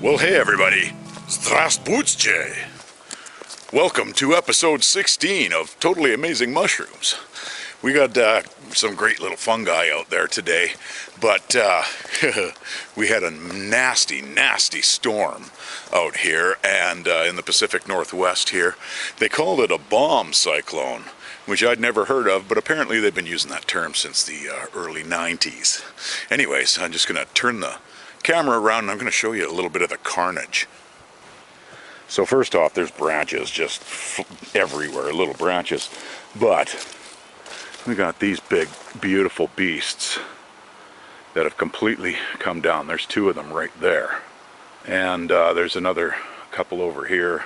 Well, hey everybody, Здравствуйте! Welcome to episode 16 of Totally Amazing Mushrooms. We got some great little fungi out there today, but we had a nasty storm out here and in the Pacific Northwest here. They called it a bomb cyclone, which I'd never heard of, but apparently they've been using that term since the early 90s. Anyways, I'm just going to turn the camera around and I'm going to show you a little bit of the carnage. So first off, there's branches just everywhere, little branches, but we got these big beautiful beasts that have completely come down. There's two of them right there, and there's another couple over here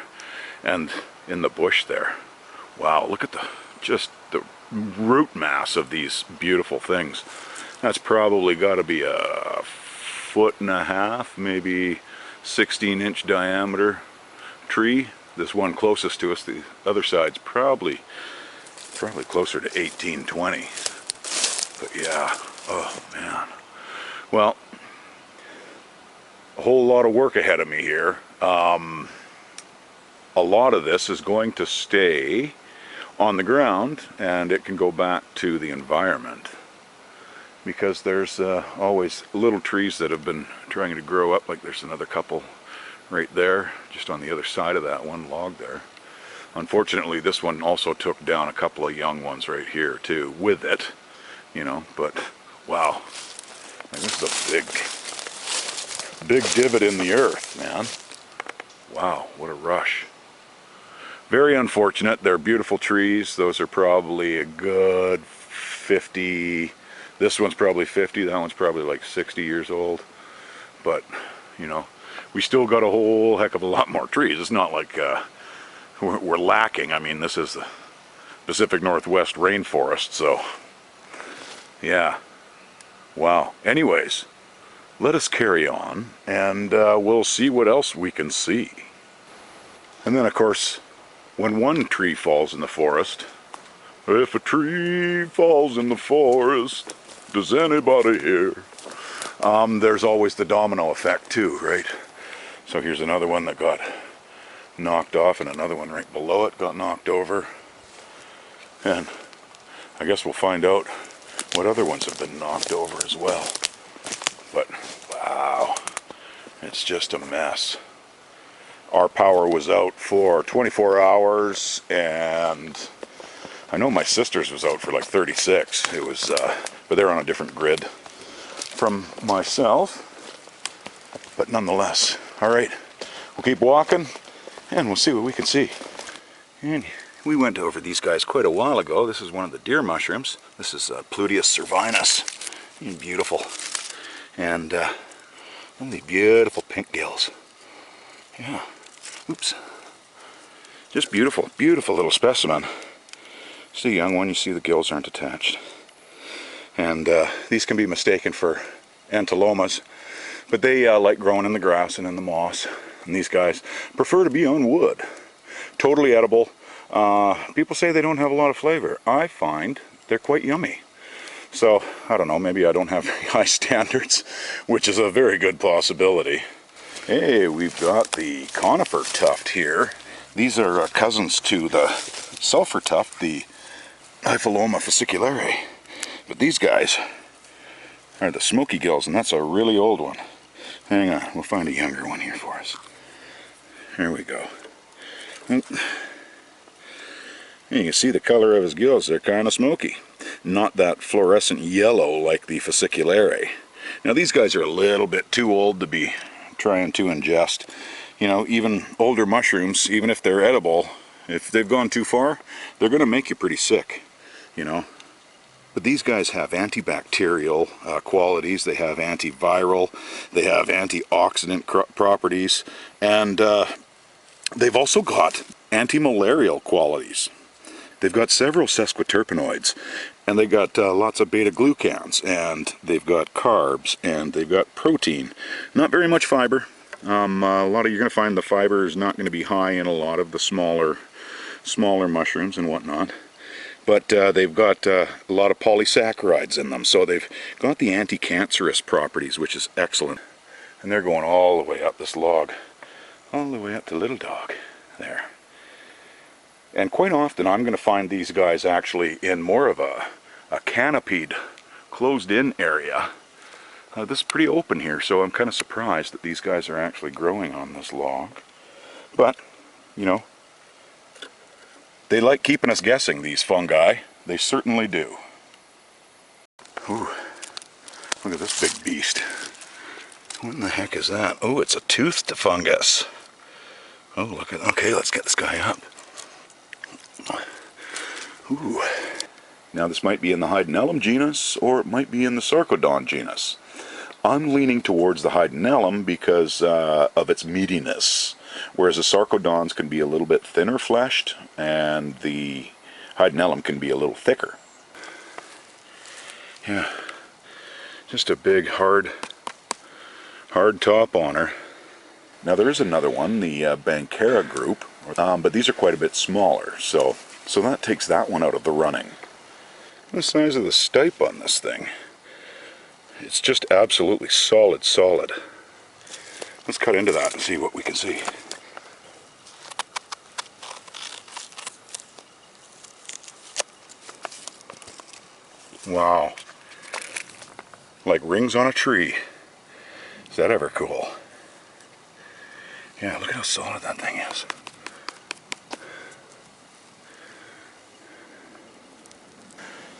and in the bush there. Wow, look at just the root mass of these beautiful things. That's probably got to be a 1.5 feet, maybe 16-inch diameter tree. This one closest to us, the other side's probably closer to 18, 20. But yeah, oh man. Well, a whole lot of work ahead of me here. A lot of this is going to stay on the ground and it can go back to the environment, because there's always little trees that have been trying to grow up. Like there's another couple right there, just on the other side of that one log there. Unfortunately, this one also took down a couple of young ones right here too, with it, you know, but wow. I mean, this is a big divot in the earth, man. Wow, what a rush. Very unfortunate. They're beautiful trees. Those are probably a good 50, this one's probably 50, that one's probably like 60 years old. But, you know, we still got a whole heck of a lot more trees. It's not like we're lacking. I mean, this is the Pacific Northwest rainforest, so yeah. Wow. Anyways, let us carry on and we'll see what else we can see. And then, of course, when one tree falls in the forest, if a tree falls in the forest, does anybody hear? There's always the domino effect too, right? So here's another one that got knocked off, and another one right below it got knocked over. And I guess we'll find out what other ones have been knocked over as well. But wow, it's just a mess. Our power was out for 24 hours, and I know my sister's was out for like 36. It was, but they're on a different grid from myself. But nonetheless, all right, we'll keep walking and we'll see what we can see. And we went over these guys quite a while ago. This is one of the deer mushrooms. This is Pluteus cervinus. Beautiful. And one of the beautiful pink gills. Yeah. Oops. Just beautiful, beautiful little specimen. It's a young one. You see the gills aren't attached. And these can be mistaken for antilomas, but they like growing in the grass and in the moss. And these guys prefer to be on wood. Totally edible. People say they don't have a lot of flavor. I find they're quite yummy. So, I don't know, maybe I don't have very high standards, which is a very good possibility. Hey, we've got the conifer tuft here. These are cousins to the sulfur tuft, the Hypholoma fasciculare. But these guys are the smoky gills, and that's a really old one. Hang on, we'll find a younger one here for us. Here we go. And you can see the color of his gills. They're kind of smoky. Not that fluorescent yellow like the fasciculare. Now these guys are a little bit too old to be trying to ingest. You know, even older mushrooms, even if they're edible, if they've gone too far, they're going to make you pretty sick, you know. But these guys have antibacterial qualities, they have antiviral, they have antioxidant properties, and they've also got anti-malarial qualities. They've got several sesquiterpenoids, and they've got lots of beta-glucans, and they've got carbs, and they've got protein. Not very much fiber. A lot of you're going to find the fiber is not going to be high in a lot of the smaller mushrooms and whatnot. But they've got a lot of polysaccharides in them, so they've got the anti-cancerous properties, which is excellent. And they're going all the way up this log. All the way up to Little Dog. There. And quite often I'm going to find these guys actually in more of a canopied, closed-in area. This is pretty open here, so I'm kind of surprised that these guys are actually growing on this log. But, you know, they like keeping us guessing, these fungi. They certainly do. Ooh, look at this big beast. What in the heck is that? Oh, it's a tuft fungus. Oh, look at, okay, let's get this guy up. Ooh. Now this might be in the Hydenellum genus, or it might be in the Sarcodon genus. I'm leaning towards the Hydenellum because of its meatiness, whereas the Sarcodons can be a little bit thinner fleshed, and the Hydenellum can be a little thicker. Yeah, just a big hard top on her. Now there is another one, the Bankera group, but these are quite a bit smaller, so that takes that one out of the running. The size of the stipe on this thing. It's just absolutely solid. Let's cut into that and see what we can see. Wow. Like rings on a tree. Is that ever cool? Yeah, look at how solid that thing is.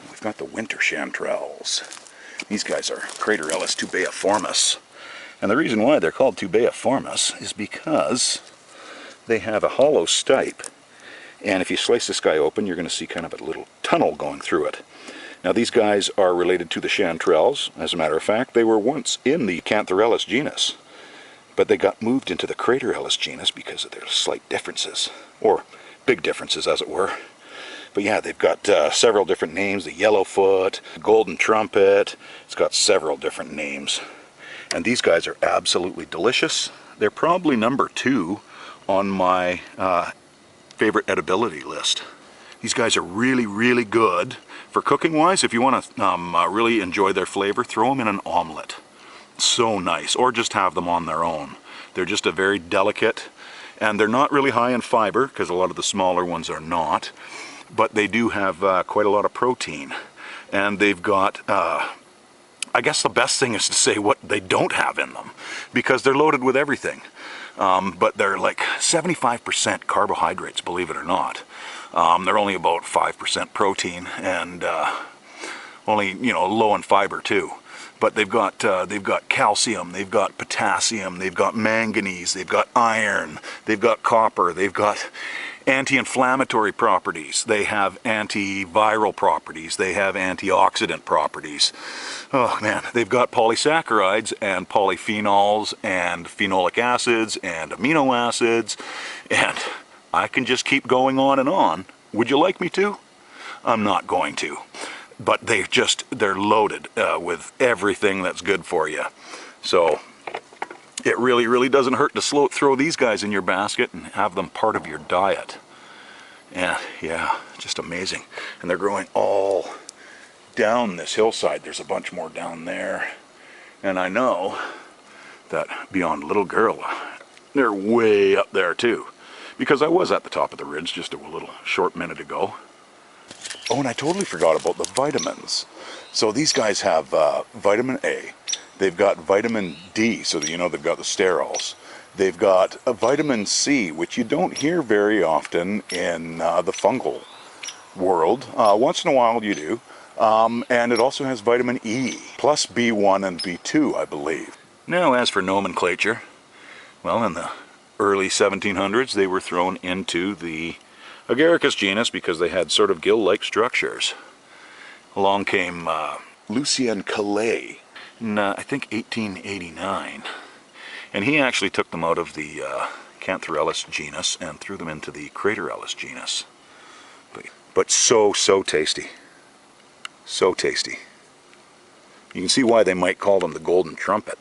We've got the winter chanterelles. These guys are Chanterelles tubeiformis. And the reason why they're called tubeiformis is because they have a hollow stipe. And if you slice this guy open, you're going to see kind of a little tunnel going through it. Now these guys are related to the chanterelles. As a matter of fact, they were once in the Chanterelles genus. But they got moved into the Chanterelles genus because of their slight differences. Or big differences, as it were. But yeah, they've got several different names. The yellowfoot, golden trumpet. It's got several different names. And these guys are absolutely delicious. They're probably number 2 on my favorite edibility list. These guys are really good. For cooking wise, if you want to really enjoy their flavor, throw them in an omelet. So nice. Or just have them on their own. They're just a very delicate, and they're not really high in fiber, because a lot of the smaller ones are not. But they do have quite a lot of protein. And they've got, I guess the best thing is to say what they don't have in them, because they're loaded with everything. But they're like 75% carbohydrates, believe it or not. They're only about 5% protein, and only, you know, low in fiber too. But they've got calcium, they've got potassium, they've got manganese, they've got iron, they've got copper, they've got anti-inflammatory properties, they have antiviral properties, they have antioxidant properties. Oh man, they've got polysaccharides and polyphenols and phenolic acids and amino acids, and I can just keep going on and on. Would you like me to? I'm not going to. But they're loaded with everything that's good for you. So it really doesn't hurt to throw these guys in your basket and have them part of your diet. And yeah, just amazing. And they're growing all down this hillside. There's a bunch more down there. And I know that beyond Little Girl, they're way up there too. Because I was at the top of the ridge just a little short minute ago. Oh, and I totally forgot about the vitamins. So these guys have vitamin A. They've got vitamin D, so that you know they've got the sterols. They've got a vitamin C, which you don't hear very often in the fungal world. Once in a while you do. And it also has vitamin E, plus B1 and B2, I believe. Now, as for nomenclature, well, in the early 1700s, they were thrown into the Agaricus genus because they had sort of gill-like structures. Along came Lucien Calais in, I think, 1889. And he actually took them out of the Chanterelles genus and threw them into the Chanterelles genus. But so tasty. So tasty. You can see why they might call them the golden trumpet.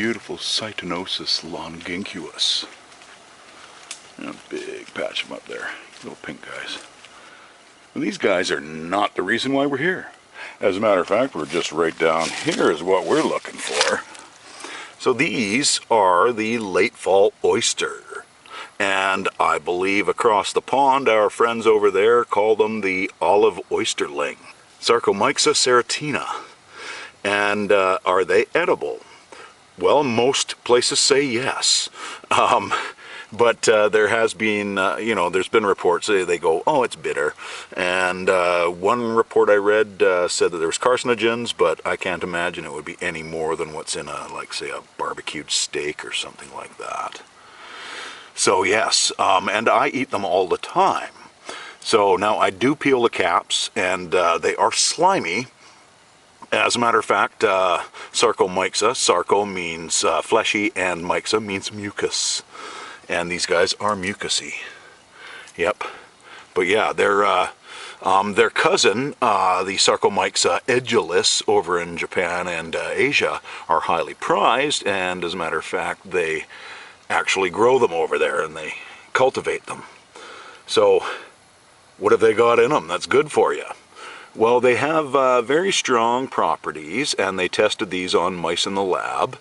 beautiful Cytinosis longinquus. And a big patch of them up there, little pink guys. And these guys are not the reason why we're here. As a matter of fact, we're just right down here is what we're looking for. So these are the late fall oyster. And I believe across the pond, our friends over there call them the olive oysterling. Sarcomyxa serratina. And are they edible? Well, most places say yes. But there has been, there's been reports, they go, oh, it's bitter. And one report I read said that there was carcinogens, but I can't imagine it would be any more than what's in say, a barbecued steak or something like that. So yes, and I eat them all the time. So now I do peel the caps, and they are slimy. As a matter of fact, Sarcomyxa, sarco means fleshy, and myxa means mucus. And these guys are mucousy. Yep. But yeah, their cousin, the Sarcomyxa edulis over in Japan and Asia, are highly prized, and as a matter of fact, they actually grow them over there and they cultivate them. So, what have they got in them that's good for you? Well, they have very strong properties, and they tested these on mice in the lab.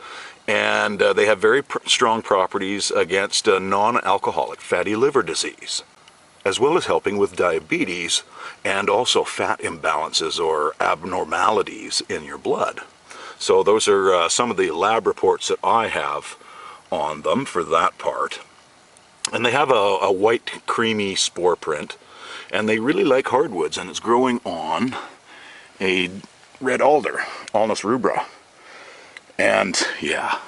And they have very strong properties against non-alcoholic fatty liver disease, as well as helping with diabetes and also fat imbalances or abnormalities in your blood. So those are some of the lab reports that I have on them for that part. And they have a white creamy spore print, and they really like hardwoods, and it's growing on a red alder, Alnus rubra. And yeah,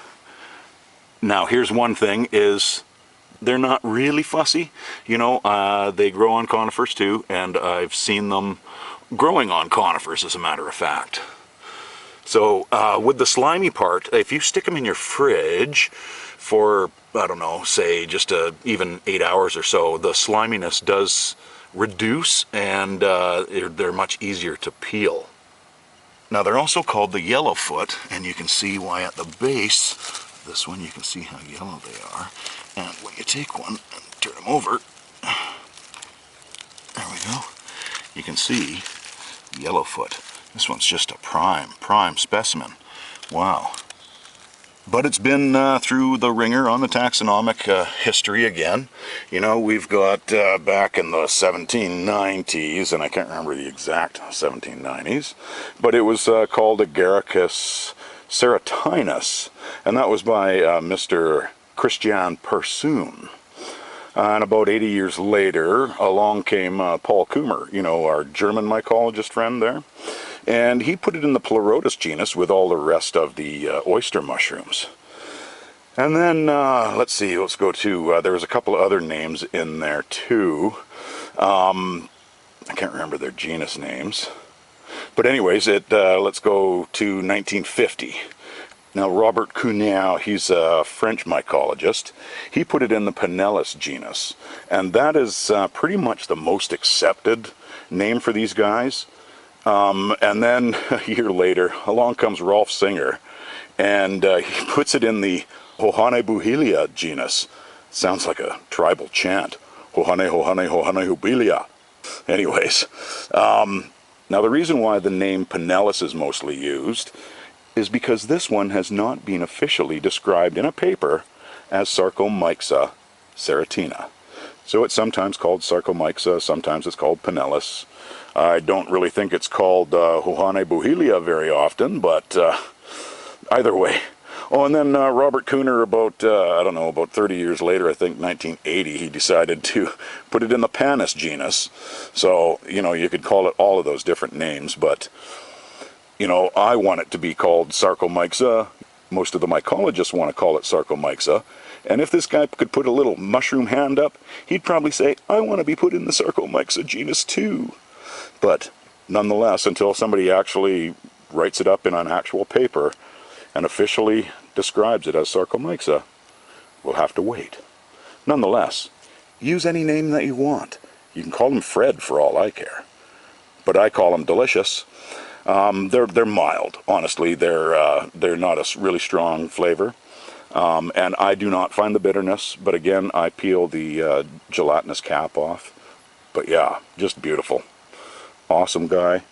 now here's one thing is they're not really fussy. You know, they grow on conifers too, and I've seen them growing on conifers as a matter of fact. So with the slimy part, if you stick them in your fridge for, I don't know, say just even 8 hours or so, the sliminess does reduce, and they're much easier to peel. Now they're also called the yellowfoot, and you can see why at the base, this one, you can see how yellow they are. And when you take one and turn them over, there we go, you can see yellowfoot. This one's just a prime specimen. Wow. But it's been through the ringer on the taxonomic history again. You know, we've got back in the 1790s, and I can't remember the exact 1790s, but it was called Agaricus serratinus, and that was by Mr. Christian Persoon. And about 80 years later, along came Paul Kummer, you know, our German mycologist friend there. And he put it in the Pleurotus genus with all the rest of the oyster mushrooms. And then, let's see, let's go to, there was a couple of other names in there too. I can't remember their genus names. But anyways, let's go to 1950. Now, Robert Cugnot, he's a French mycologist. He put it in the Pinellus genus. And that is pretty much the most accepted name for these guys. And then a year later, along comes Rolf Singer, and he puts it in the Hohanebuhelia genus. Sounds like a tribal chant. Hohane, Hohane, Hohanebuhelia. Anyways, now the reason why the name Pinellus is mostly used is because this one has not been officially described in a paper as Sarcomyxa serratina. So it's sometimes called Sarcomyxa, sometimes it's called Pinellus. I don't really think it's called Hohanebuhelia very often, but either way. Oh, and then Robert Kuhner, about, I don't know, about 30 years later, I think 1980, he decided to put it in the Panis genus. So, you know, you could call it all of those different names, but, you know, I want it to be called Sarcomyxa. Most of the mycologists want to call it Sarcomyxa. And if this guy could put a little mushroom hand up, he'd probably say, I want to be put in the Sarcomyxa genus too. But nonetheless, until somebody actually writes it up in an actual paper and officially describes it as Sarcomyxa, we'll have to wait. Nonetheless, use any name that you want. You can call him Fred for all I care. But I call them Delicious. They're mild, honestly. They're not a really strong flavor. And I do not find the bitterness, but again, I peel the gelatinous cap off. But yeah, just beautiful. Awesome guy.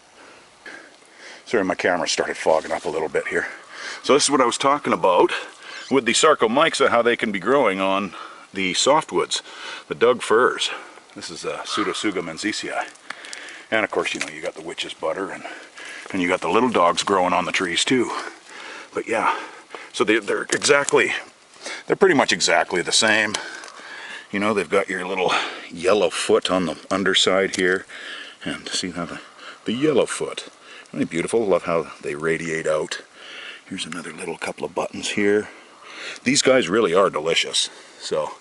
Sorry, my camera started fogging up a little bit here. So this is what I was talking about with the Sarcomyxa, how they can be growing on the softwoods, the Doug firs. This is Pseudotsuga menziesii. And of course, you know, you got the witch's butter, and you got the little dogs growing on the trees too. But yeah, so they're pretty much exactly the same. You know, they've got your little yellow foot on the underside here. And see how the yellow foot. Really beautiful. Love how they radiate out. Here's another little couple of buttons here. These guys really are delicious. So,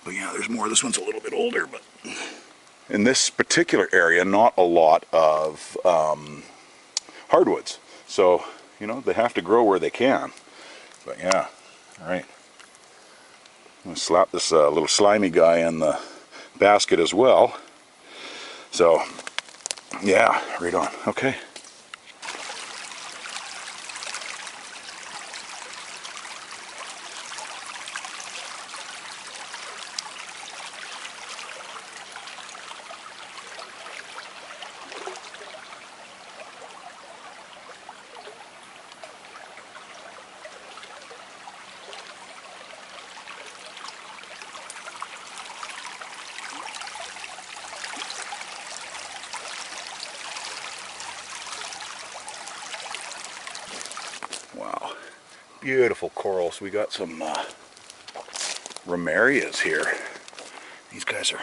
but yeah, there's more. This one's a little bit older, but in this particular area, not a lot of hardwoods. So, you know, they have to grow where they can. But yeah, all right. I'm going to slap this little slimy guy in the basket as well. So, yeah, right on. Okay. Wow, beautiful corals. We got some Ramarias here. These guys are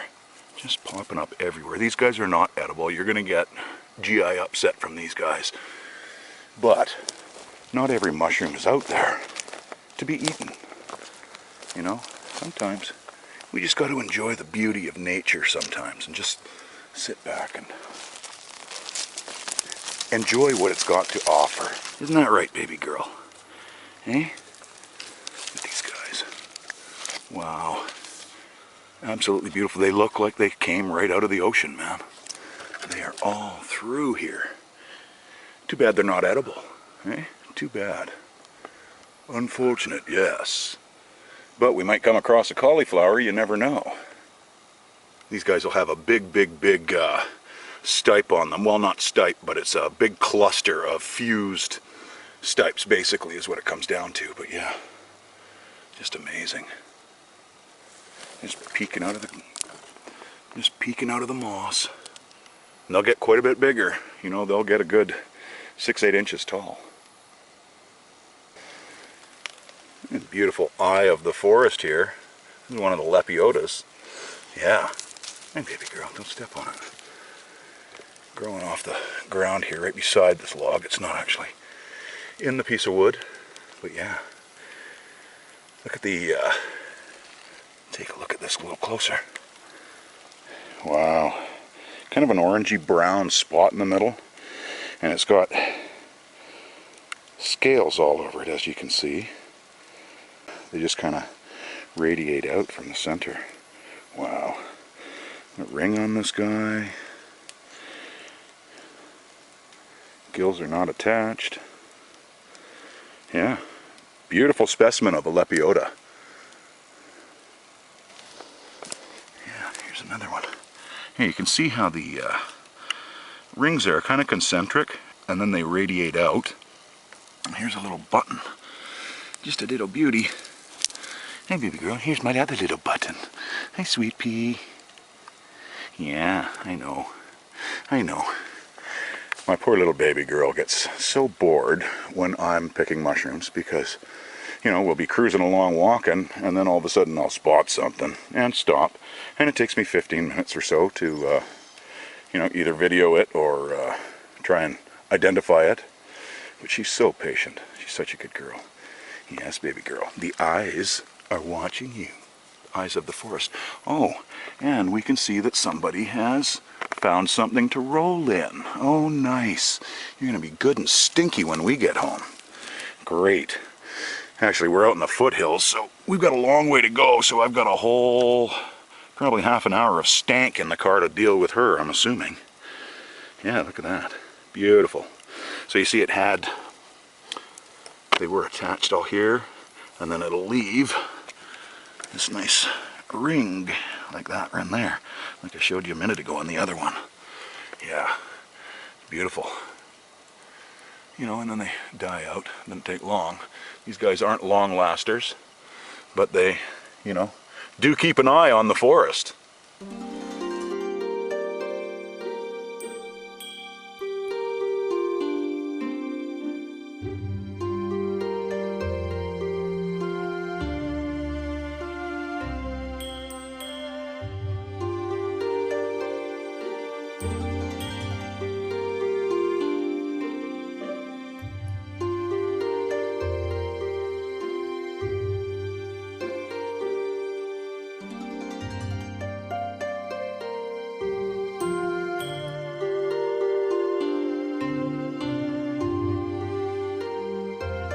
just popping up everywhere. These guys are not edible. You're going to get GI upset from these guys. But not every mushroom is out there to be eaten. You know, sometimes we just got to enjoy the beauty of nature sometimes and just sit back and enjoy what it's got to offer. Isn't that right, baby girl? Eh? Look at these guys. Wow. Absolutely beautiful. They look like they came right out of the ocean, man. They are all through here. Too bad they're not edible. Eh? Too bad. Unfortunate, yes. But we might come across a cauliflower, you never know. These guys will have a big stipe on them. Well, not stipe, but it's a big cluster of fused stipes, basically, is what it comes down to. But yeah, just amazing. Just peeking out of the moss. And they'll get quite a bit bigger. You know, they'll get a good 6-8 inches tall. And beautiful eye of the forest here. This is one of the Lepiotas. Yeah. Hey, baby girl, don't step on it. Growing off the ground here right beside this log. It's not actually in the piece of wood, but yeah. Look at the, take a look at this a little closer. Wow. Kind of an orangey brown spot in the middle, and it's got scales all over it, as you can see. They just kind of radiate out from the center. Wow. A ring on this guy. Gills are not attached. Yeah, beautiful specimen of a Lepiota. Yeah, here's another one. Here you can see how the rings there are kind of concentric, and then they radiate out. And here's a little button. Just a little beauty. Hey, baby girl, here's my other little button. Hi, sweet pea. Yeah, I know. I know. My poor little baby girl gets so bored when I'm picking mushrooms because, you know, we'll be cruising along walking, and then all of a sudden I'll spot something and stop. And it takes me 15 minutes or so to, you know, either video it or try and identify it. But she's so patient. She's such a good girl. Yes, baby girl. The eyes are watching you. Eyes of the forest. Oh, and we can see that somebody has found something to roll in. Oh, nice. You're going to be good and stinky when we get home. Great. Actually, we're out in the foothills, so we've got a long way to go, so I've got a whole, probably half an hour of stank in the car to deal with her, I'm assuming. Yeah, look at that. Beautiful. So you see they were attached all here. and then it'll leave this nice ring like that right in there, like I showed you a minute ago on the other one. Yeah, beautiful. You know, and then they die out. Doesn't take long. These guys aren't long lasters, but they, you know, do keep an eye on the forest.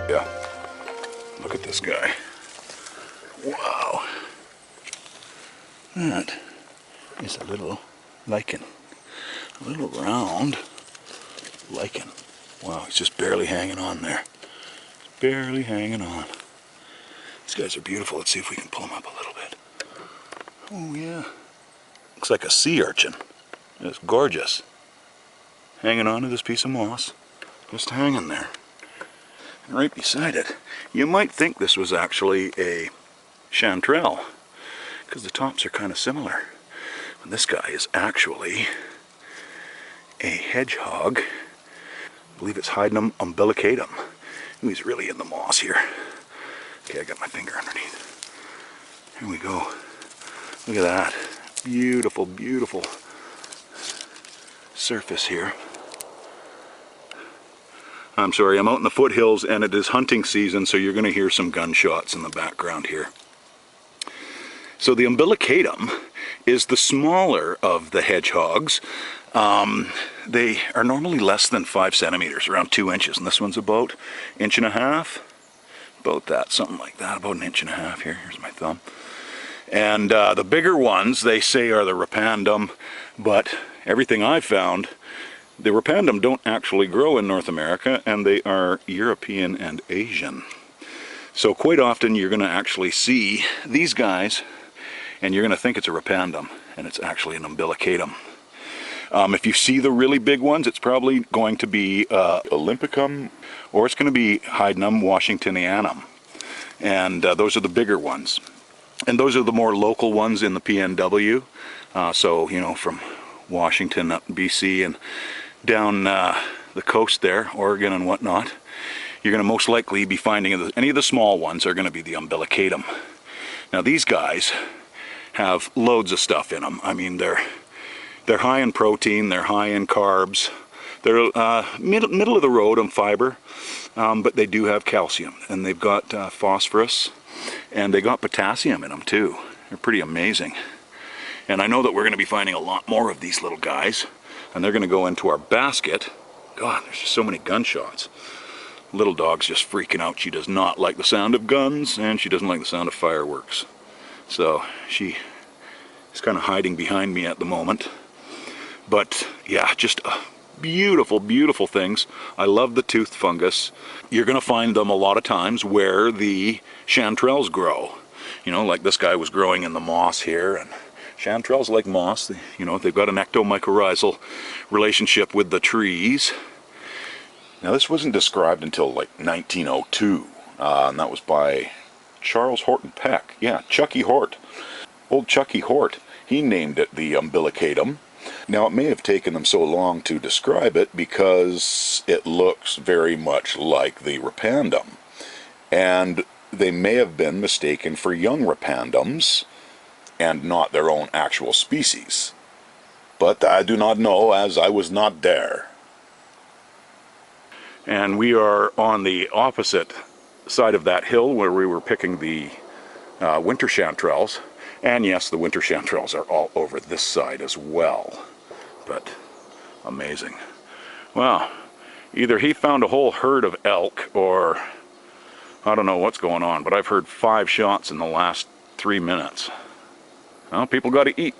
Yeah, look at this guy. Wow. That is a little lichen. A little round lichen. Wow, he's just barely hanging on there. Barely hanging on. These guys are beautiful. Let's see if we can pull them up a little bit. Oh yeah. Looks like a sea urchin. It's gorgeous. Hanging on to this piece of moss. Just hanging there. And right beside it, you might think this was actually a chanterelle, because the tops are kind of similar. And this guy is actually a hedgehog. I believe it's Hydnum umbilicatum. Ooh, he's really in the moss here. Okay, I got my finger underneath. Here we go. Look at that. Beautiful, beautiful surface here. I'm sorry, I'm out in the foothills and it is hunting season, so you're going to hear some gunshots in the background here. So the umbilicatum is the smaller of the hedgehogs. They are normally less than 5 centimeters, around 2 inches, and this one's about 1.5 inches. About that, something like that, about 1.5 inches here. Here's my thumb. And the bigger ones, they say, are the rapandum, but everything I've found, the rapandum don't actually grow in North America, and they are European and Asian. So quite often you're going to actually see these guys, and you're going to think it's a rapandum, and it's actually an umbilicatum. If you see the really big ones, it's probably going to be Olympicum, or it's going to be Hydnum washingtonianum. And those are the bigger ones. And those are the more local ones in the PNW. So, you know, from Washington up in BC and down the coast there, Oregon and whatnot, you're going to most likely be finding any of the small ones are going to be the umbilicatum. Now these guys have loads of stuff in them. I mean, they're high in protein, they're high in carbs, they're middle of the road on fiber, but they do have calcium, and they've got phosphorus, and they got potassium in them too. They're pretty amazing. And I know that we're going to be finding a lot more of these little guys, and they're going to go into our basket. God, there's just so many gunshots. Little dog's just freaking out. She does not like the sound of guns, and she doesn't like the sound of fireworks. So she is kind of hiding behind me at the moment. But yeah, just beautiful, beautiful things. I love the tuft fungus. You're going to find them a lot of times where the chanterelles grow. You know, like this guy was growing in the moss here, and chanterelles like moss. You know, they've got an ectomycorrhizal relationship with the trees. Now this wasn't described until like 1902, and that was by Charles Horton Peck. Yeah, Chucky Hort. Old Chucky Hort. He named it the umbilicatum. Now it may have taken them so long to describe it because it looks very much like the rapandum. And they may have been mistaken for young rapandums and not their own actual species. But I do not know, as I was not there. And we are on the opposite side of that hill where we were picking the winter chanterelles. And yes, the winter chanterelles are all over this side as well. But amazing. Well, either he found a whole herd of elk, or I don't know what's going on, but I've heard 5 shots in the last 3 minutes. Well, people got to eat.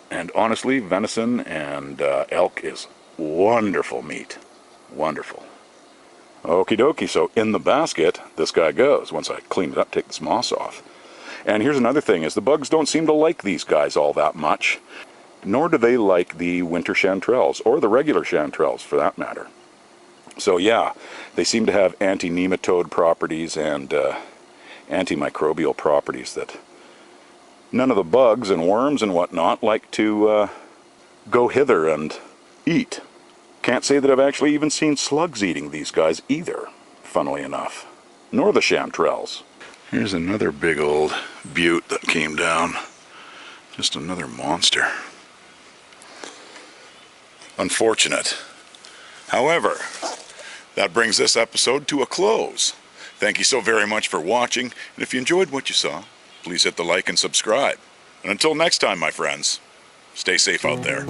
And honestly, venison and elk is wonderful meat. Wonderful. Okie dokie, so in the basket, this guy goes. Once I clean it up, take this moss off. And here's another thing, is the bugs don't seem to like these guys all that much, nor do they like the winter chanterelles, or the regular chanterelles for that matter. So yeah, they seem to have anti-nematode properties and antimicrobial properties that none of the bugs and worms and whatnot like to go hither and eat. Can't say that I've actually even seen slugs eating these guys either, funnily enough. Nor the chanterelles. Here's another big old butte that came down. Just another monster. Unfortunate. However, that brings this episode to a close. Thank you so very much for watching, and if you enjoyed what you saw, please hit the like and subscribe. And until next time, my friends, stay safe out there.